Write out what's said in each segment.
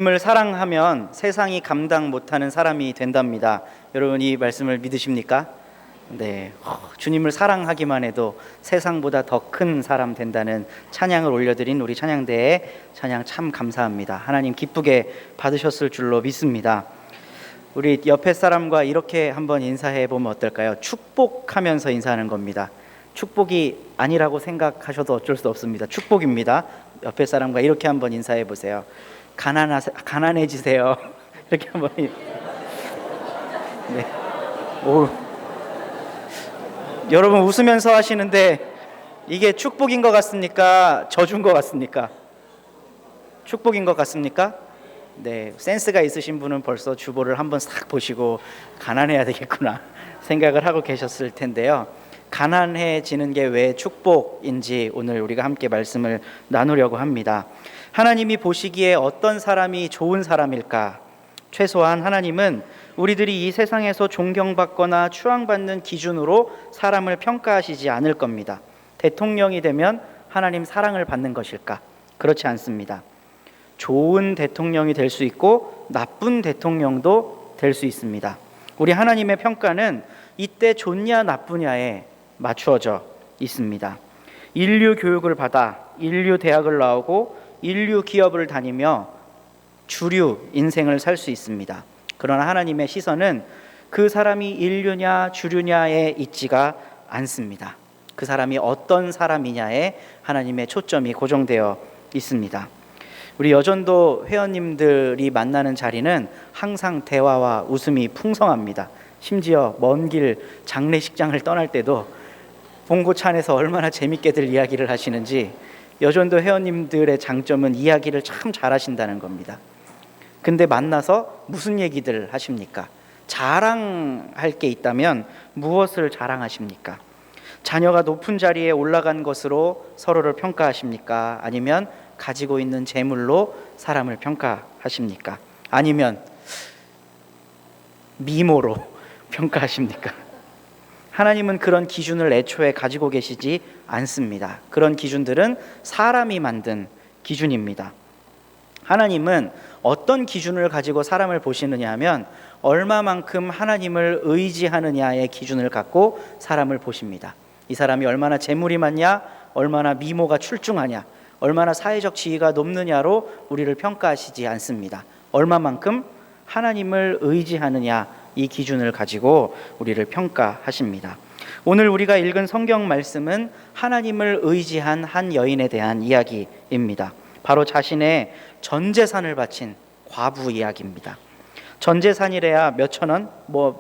주님을 사랑하면 세상이 감당 못하는 사람이 된답니다. 여러분 이 말씀을 믿으십니까? 네, 주님을 사랑하기만 해도 세상보다 더 큰 사람 된다는 찬양을 올려드린 우리 찬양대에 찬양 참 감사합니다. 하나님 기쁘게 받으셨을 줄로 믿습니다. 우리 옆에 사람과 이렇게 한번 인사해 보면 어떨까요? 축복하면서 인사하는 겁니다. 축복이 아니라고 생각하셔도 어쩔 수 없습니다. 축복입니다. 옆에 사람과 이렇게 한번 인사해 보세요. 가난해지세요. 이렇게 한번. 네. 오. 여러분 웃으면서 하시는데 이게 축복인 것 같습니까? 저주인 것 같습니까? 축복인 것 같습니까? 네, 센스가 있으신 분은 벌써 주보를 한번 싹 보시고 가난해야 되겠구나 생각을 하고 계셨을 텐데요. 가난해지는 게 왜 축복인지 오늘 우리가 함께 말씀을 나누려고 합니다. 하나님이 보시기에 어떤 사람이 좋은 사람일까? 최소한 하나님은 우리들이 이 세상에서 존경받거나 추앙받는 기준으로 사람을 평가하시지 않을 겁니다. 대통령이 되면 하나님 사랑을 받는 것일까? 그렇지 않습니다. 좋은 대통령이 될 수 있고 나쁜 대통령도 될 수 있습니다. 우리 하나님의 평가는 이때 좋냐 나쁘냐에 맞추어져 있습니다. 인류 교육을 받아 인류 대학을 나오고 인류 기업을 다니며 주류 인생을 살 수 있습니다. 그러나 하나님의 시선은 그 사람이 인류냐 주류냐에 있지가 않습니다. 그 사람이 어떤 사람이냐에 하나님의 초점이 고정되어 있습니다. 우리 여전도 회원님들이 만나는 자리는 항상 대화와 웃음이 풍성합니다. 심지어 먼 길 장례식장을 떠날 때도 봉고차 안에서 얼마나 재밌게들 이야기를 하시는지 여전도 회원님들의 장점은 이야기를 참 잘하신다는 겁니다. 근데 만나서 무슨 얘기들 하십니까? 자랑할 게 있다면 무엇을 자랑하십니까? 자녀가 높은 자리에 올라간 것으로 서로를 평가하십니까? 아니면 가지고 있는 재물로 사람을 평가하십니까? 아니면 미모로 평가하십니까? 하나님은 그런 기준을 애초에 가지고 계시지 않습니다. 그런 기준들은 사람이 만든 기준입니다. 하나님은 어떤 기준을 가지고 사람을 보시느냐 하면 얼마만큼 하나님을 의지하느냐의 기준을 갖고 사람을 보십니다. 이 사람이 얼마나 재물이 많냐, 얼마나 미모가 출중하냐, 얼마나 사회적 지위가 높느냐로 우리를 평가하시지 않습니다. 얼마만큼 하나님을 의지하느냐 이 기준을 가지고 우리를 평가하십니다. 오늘 우리가 읽은 성경 말씀은 하나님을 의지한 한 여인에 대한 이야기입니다. 바로 자신의 전 재산을 바친 과부 이야기입니다. 전 재산이래야 몇천 원,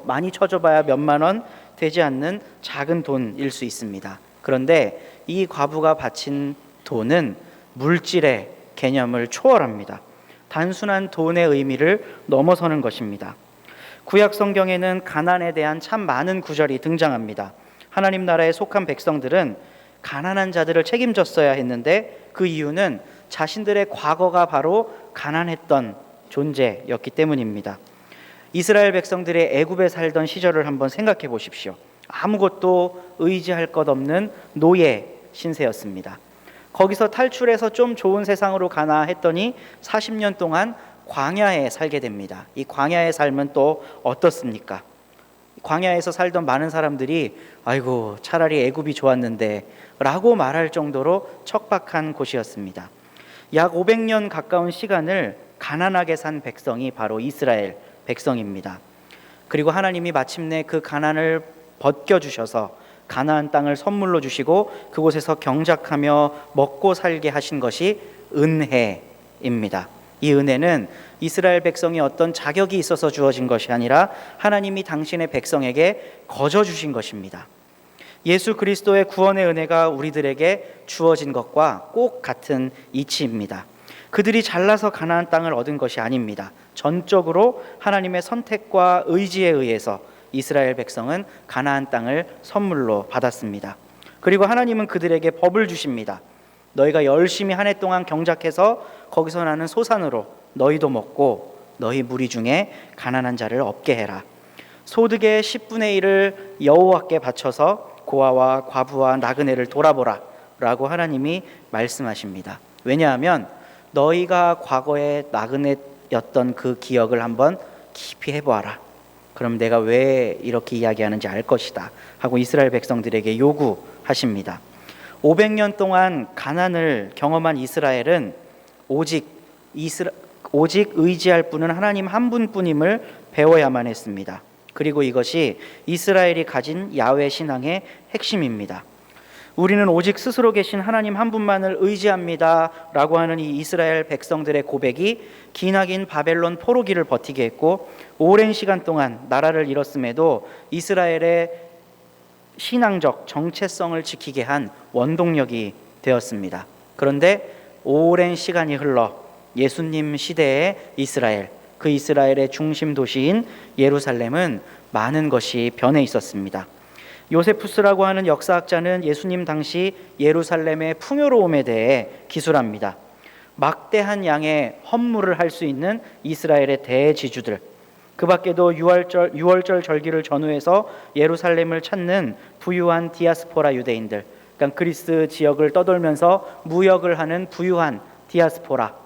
많이 쳐줘봐야 몇만 원 되지 않는 작은 돈일 수 있습니다. 그런데 이 과부가 바친 돈은 물질의 개념을 초월합니다. 단순한 돈의 의미를 넘어서는 것입니다. 구약 성경에는 가난에 대한 참 많은 구절이 등장합니다. 하나님 나라에 속한 백성들은 가난한 자들을 책임졌어야 했는데 그 이유는 자신들의 과거가 바로 가난했던 존재였기 때문입니다. 이스라엘 백성들의 애굽에 살던 시절을 한번 생각해 보십시오. 아무것도 의지할 것 없는 노예 신세였습니다. 거기서 탈출해서 좀 좋은 세상으로 가나 했더니 40년 동안 광야에 살게 됩니다. 이 광야의 삶은 또 어떻습니까? 광야에서 살던 많은 사람들이 아이고 차라리 애굽이 좋았는데 라고 말할 정도로 척박한 곳이었습니다. 약 500년 가까운 시간을 가난하게 산 백성이 바로 이스라엘 백성입니다. 그리고 하나님이 마침내 그 가난을 벗겨주셔서 가나안 땅을 선물로 주시고 그곳에서 경작하며 먹고 살게 하신 것이 은혜입니다. 이 은혜는 이스라엘 백성이 어떤 자격이 있어서 주어진 것이 아니라 하나님이 당신의 백성에게 거저 주신 것입니다. 예수 그리스도의 구원의 은혜가 우리들에게 주어진 것과 꼭 같은 이치입니다. 그들이 잘나서 가나안 땅을 얻은 것이 아닙니다. 전적으로 하나님의 선택과 의지에 의해서 이스라엘 백성은 가나안 땅을 선물로 받았습니다. 그리고 하나님은 그들에게 법을 주십니다. 너희가 열심히 한 해 동안 경작해서 거기서 나는 소산으로 너희도 먹고 너희 무리 중에 가난한 자를 없게 해라. 소득의 10분의 1을 여호와께 바쳐서 고아와 과부와 나그네를 돌아보라 라고 하나님이 말씀하십니다. 왜냐하면 너희가 과거에 나그네 였던 그 기억을 한번 깊이 해보아라. 그럼 내가 왜 이렇게 이야기하는지 알 것이다 하고 이스라엘 백성들에게 요구하십니다. 500년 동안 가난을 경험한 이스라엘은 오직 의지할 분은 하나님 한 분뿐임을 배워야만 했습니다. 그리고 이것이 이스라엘이 가진 야훼 신앙의 핵심입니다. 우리는 오직 스스로 계신 하나님 한 분만을 의지합니다 라고 하는 이 이스라엘 백성들의 고백이 기나긴 바벨론 포로기를 버티게 했고, 오랜 시간 동안 나라를 잃었음에도 이스라엘의 신앙적 정체성을 지키게 한 원동력이 되었습니다. 그런데 오랜 시간이 흘러 예수님 시대의 이스라엘, 그 이스라엘의 중심 도시인 예루살렘은 많은 것이 변해 있었습니다. 요세푸스라고 하는 역사학자는 예수님 당시 예루살렘의 풍요로움에 대해 기술합니다. 막대한 양의 헌물을 할 수 있는 이스라엘의 대지주들, 그 밖에도 유월절 절기를 전후해서 예루살렘을 찾는 부유한 디아스포라 유대인들, 그러니까 그리스 지역을 떠돌면서 무역을 하는 부유한 디아스포라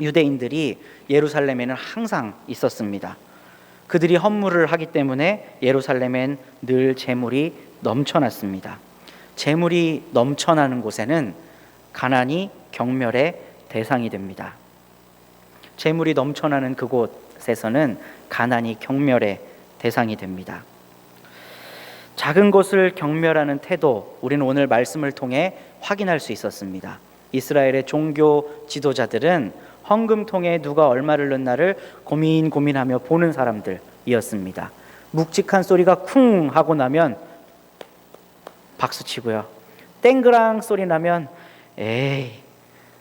유대인들이 예루살렘에는 항상 있었습니다. 그들이 헌물을 하기 때문에 예루살렘엔 늘 재물이 넘쳐났습니다. 재물이 넘쳐나는 곳에는 가난이 경멸의 대상이 됩니다. 재물이 넘쳐나는 그곳에서는 가난이 경멸의 대상이 됩니다. 작은 것을 경멸하는 태도, 우리는 오늘 말씀을 통해 확인할 수 있었습니다. 이스라엘의 종교 지도자들은 헌금통에 누가 얼마를 넣나를 고민하며 보는 사람들이었습니다. 묵직한 소리가 쿵 하고 나면 박수치고요, 땡그랑 소리 나면 에이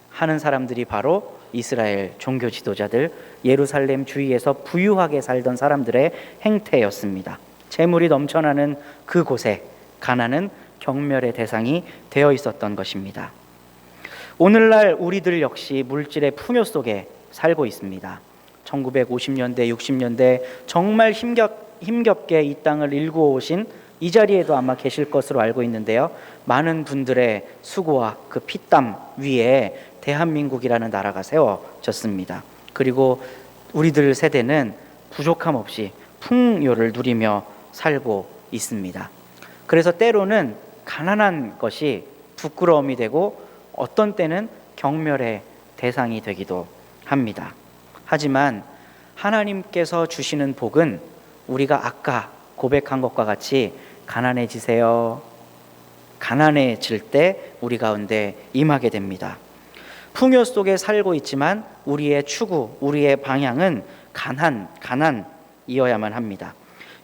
하는 사람들이 바로 이스라엘 종교 지도자들, 예루살렘 주위에서 부유하게 살던 사람들의 행태였습니다. 재물이 넘쳐나는 그곳에 가난은 경멸의 대상이 되어 있었던 것입니다. 오늘날 우리들 역시 물질의 풍요 속에 살고 있습니다. 1950년대, 60년대 정말 힘겹게 이 땅을 일구어오신, 이 자리에도 아마 계실 것으로 알고 있는데요, 많은 분들의 수고와 그 피땀 위에 대한민국이라는 나라가 세워졌습니다. 그리고 우리들 세대는 부족함 없이 풍요를 누리며 살고 있습니다. 그래서 때로는 가난한 것이 부끄러움이 되고 어떤 때는 경멸의 대상이 되기도 합니다. 하지만 하나님께서 주시는 복은 우리가 아까 고백한 것과 같이 가난해지세요, 가난해질 때 우리 가운데 임하게 됩니다. 풍요 속에 살고 있지만 우리의 추구, 우리의 방향은 가난이어야만 합니다.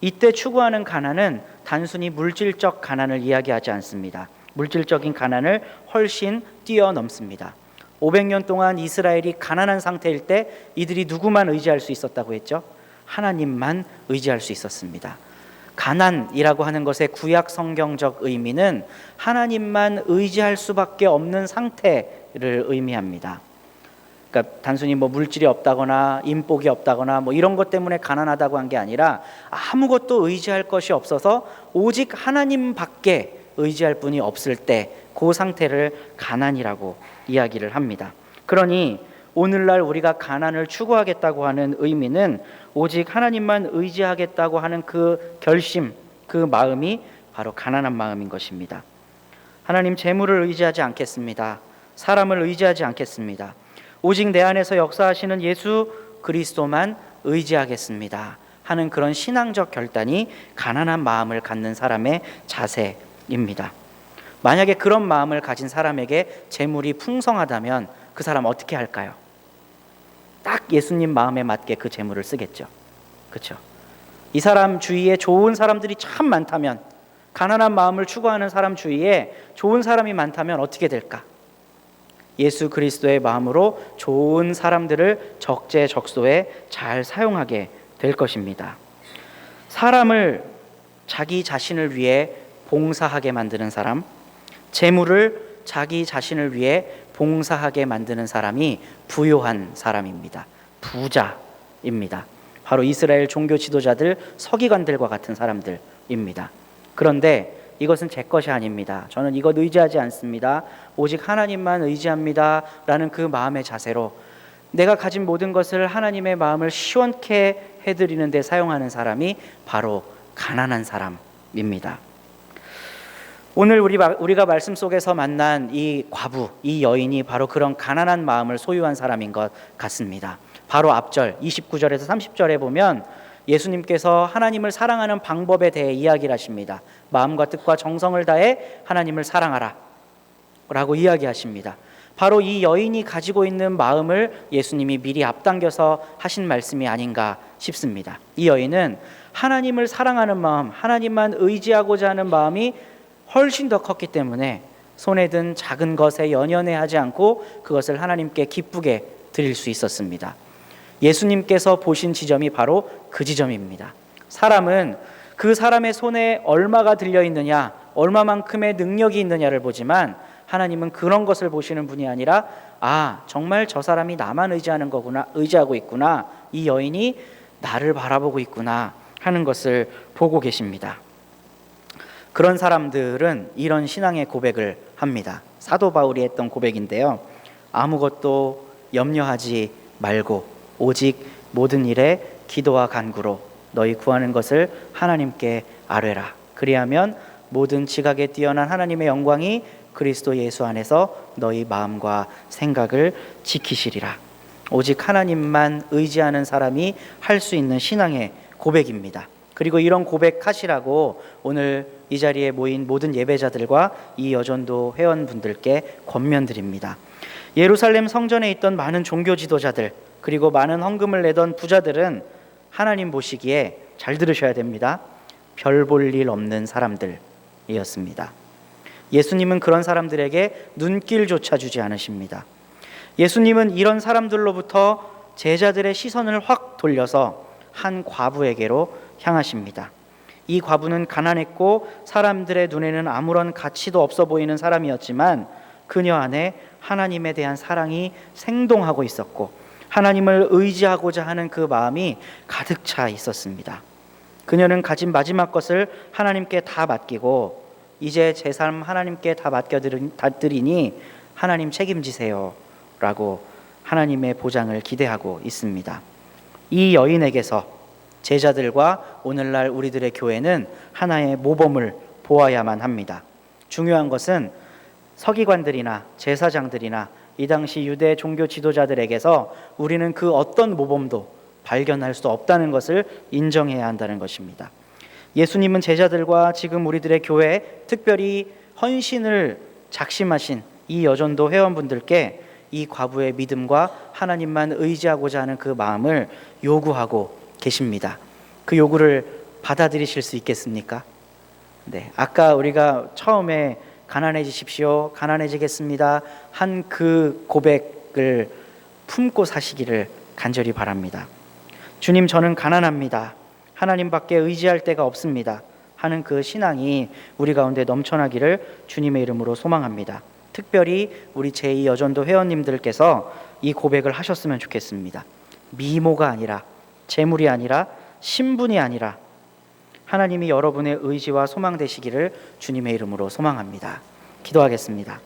이때 추구하는 가난은 단순히 물질적 가난을 이야기하지 않습니다. 물질적인 가난을 훨씬 뛰어넘습니다. 500년 동안 이스라엘이 가난한 상태일 때 이들이 누구만 의지할 수 있었다고 했죠? 하나님만 의지할 수 있었습니다. 가난이라고 하는 것의 구약 성경적 의미는 하나님만 의지할 수밖에 없는 상태를 의미합니다. 그러니까 단순히 물질이 없다거나 인복이 없다거나 이런 것 때문에 가난하다고 한 게 아니라 아무것도 의지할 것이 없어서 오직 하나님밖에 의지할 분이 없을 때 그 상태를 가난이라고 이야기를 합니다. 그러니 오늘날 우리가 가난을 추구하겠다고 하는 의미는 오직 하나님만 의지하겠다고 하는 그 결심, 그 마음이 바로 가난한 마음인 것입니다. 하나님, 재물을 의지하지 않겠습니다. 사람을 의지하지 않겠습니다. 오직 내 안에서 역사하시는 예수 그리스도만 의지하겠습니다 하는 그런 신앙적 결단이 가난한 마음을 갖는 사람의 자세입니다. 만약에 그런 마음을 가진 사람에게 재물이 풍성하다면 그 사람 어떻게 할까요? 딱 예수님 마음에 맞게 그 재물을 쓰겠죠. 그렇죠? 이 사람 주위에 좋은 사람들이 참 많다면, 가난한 마음을 추구하는 사람 주위에 좋은 사람이 많다면 어떻게 될까? 예수 그리스도의 마음으로 좋은 사람들을 적재적소에 잘 사용하게 될 것입니다. 사람을 자기 자신을 위해 봉사하게 만드는 사람, 재물을 자기 자신을 위해 봉사하게 만드는 사람이 부요한 사람입니다. 부자입니다. 바로 이스라엘 종교 지도자들, 서기관들과 같은 사람들입니다. 그런데 이것은 제 것이 아닙니다. 저는 이것 의지하지 않습니다. 오직 하나님만 의지합니다 라는 그 마음의 자세로 내가 가진 모든 것을 하나님의 마음을 시원케 해드리는 데 사용하는 사람이 바로 가난한 사람입니다. 오늘 우리가 말씀 속에서 만난 이 과부, 이 여인이 바로 그런 가난한 마음을 소유한 사람인 것 같습니다. 바로 앞절 29절에서 30절에 보면 예수님께서 하나님을 사랑하는 방법에 대해 이야기를 하십니다. 마음과 뜻과 정성을 다해 하나님을 사랑하라 라고 이야기하십니다. 바로 이 여인이 가지고 있는 마음을 예수님이 미리 앞당겨서 하신 말씀이 아닌가 싶습니다. 이 여인은 하나님을 사랑하는 마음, 하나님만 의지하고자 하는 마음이 훨씬 더 컸기 때문에 손에 든 작은 것에 연연해하지 않고 그것을 하나님께 기쁘게 드릴 수 있었습니다. 예수님께서 보신 지점이 바로 그 지점입니다. 사람은 그 사람의 손에 얼마가 들려있느냐, 얼마만큼의 능력이 있느냐를 보지만 하나님은 그런 것을 보시는 분이 아니라 정말 저 사람이 나만 의지하는 거구나, 의지하고 있구나, 이 여인이 나를 바라보고 있구나 하는 것을 보고 계십니다. 그런 사람들은 이런 신앙의 고백을 합니다. 사도 바울이 했던 고백인데요. 아무것도 염려하지 말고 오직 모든 일에 기도와 간구로 너희 구하는 것을 하나님께 아뢰라. 그리하면 모든 지각에 뛰어난 하나님의 영광이 그리스도 예수 안에서 너희 마음과 생각을 지키시리라. 오직 하나님만 의지하는 사람이 할 수 있는 신앙의 고백입니다. 그리고 이런 고백하시라고 오늘 이 자리에 모인 모든 예배자들과 이 여전도 회원분들께 권면드립니다. 예루살렘 성전에 있던 많은 종교 지도자들 그리고 많은 헌금을 내던 부자들은 하나님 보시기에 잘 들으셔야 됩니다. 별 볼 일 없는 사람들이었습니다. 예수님은 그런 사람들에게 눈길조차 주지 않으십니다. 예수님은 이런 사람들로부터 제자들의 시선을 확 돌려서 한 과부에게로 향하십니다. 이 과부는 가난했고 사람들의 눈에는 아무런 가치도 없어 보이는 사람이었지만 그녀 안에 하나님에 대한 사랑이 생동하고 있었고 하나님을 의지하고자 하는 그 마음이 가득 차 있었습니다. 그녀는 가진 마지막 것을 하나님께 다 맡기고 이제 제 삶 하나님께 다 맡겨드리니 하나님 책임지세요 라고 하나님의 보장을 기대하고 있습니다. 이 여인에게서 제자들과 오늘날 우리들의 교회는 하나의 모범을 보아야만 합니다. 중요한 것은 서기관들이나 제사장들이나 이 당시 유대 종교 지도자들에게서 우리는 그 어떤 모범도 발견할 수 없다는 것을 인정해야 한다는 것입니다. 예수님은 제자들과 지금 우리들의 교회, 특별히 헌신을 작심하신 이 여전도 회원분들께 이 과부의 믿음과 하나님만 의지하고자 하는 그 마음을 요구하고 계십니다. 그 요구를 받아들이실 수 있겠습니까? 네, 아까 우리가 처음에 가난해지십시오, 가난해지겠습니다 한 그 고백을 품고 사시기를 간절히 바랍니다. 주님, 저는 가난합니다. 하나님밖에 의지할 데가 없습니다 하는 그 신앙이 우리 가운데 넘쳐나기를 주님의 이름으로 소망합니다. 특별히 우리 제2 여전도 회원님들께서 이 고백을 하셨으면 좋겠습니다. 미모가 아니라, 재물이 아니라, 신분이 아니라 하나님이 여러분의 의지와 소망 되시기를 주님의 이름으로 소망합니다. 기도하겠습니다.